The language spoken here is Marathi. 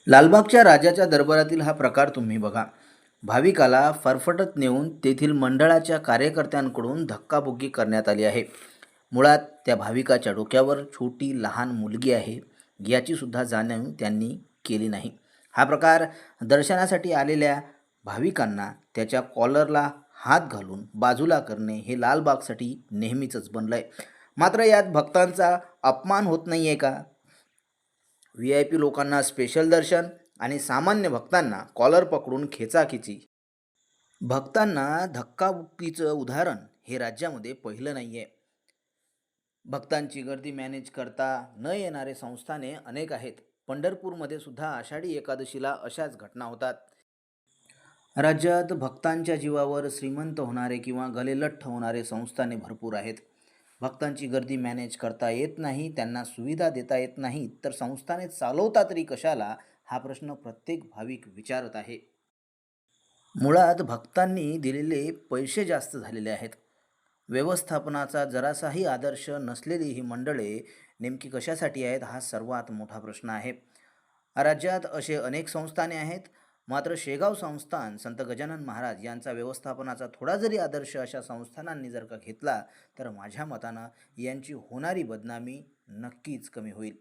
लालबागच्या राजाच्या दरबारातील हा प्रकार तुम्ही बघा. भाविकाला फरफटत नेऊन तेथील मंडळाच्या कार्यकर्त्यांकडून धक्काबुक्की करण्यात आली आहे. मुळात त्या भाविकाच्या डोक्यावर छोटी लहान मुलगी आहे याची सुद्धा जाणीव त्यांनी केली नाही. हा प्रकार दर्शनासाठी आलेल्या भाविकांना त्याच्या कॉलरला हात घालून बाजूला करणे हे लालबागसाठी नेहमीचंच बनलंय. मात्र यात भक्तांचा अपमान होत नाहीये का? VIP लोकांना स्पेशल दर्शन आणि सामान्य भक्तांना कॉलर पकडून खेचाखिची. भक्तांना धक्काबुक्कीचं उदाहरण हे राज्यामध्ये पहिलं नाही आहे. भक्तांची गर्दी मॅनेज करता न येणारे संस्थाने अनेक आहेत. पंढरपूरमध्ये सुद्धा आषाढी एकादशीला अशाच घटना होतात. राज्यात भक्तांच्या जीवावर श्रीमंत होणारे किंवा गलेलठ्ठ होणारे संस्थाने भरपूर आहेत. भक्तांची गर्दी मॅनेज करता येत नाही, त्यांना सुविधा देता येत नाही, तर संस्थाने चालवता तरी कशाला, हा प्रश्न प्रत्येक भाविक विचारत आहे. मुळात भक्तांनी दिलेले पैसे जास्त झालेले आहेत. व्यवस्थापनाचा जरासाही आदर्श नसलेली ही मंडळे नेमकी कशासाठी आहेत, हा सर्वात मोठा प्रश्न आहे. राज्यात असे अनेक संस्थाने आहेत, मात्र शेगाव संस्थान संत गजानन महाराज यांचा व्यवस्थापनाचा थोडा जरी आदर्श अशा संस्थानांनी जर का घेतला तर माझ्या मतानं यांची होणारी बदनामी नक्कीच कमी होईल.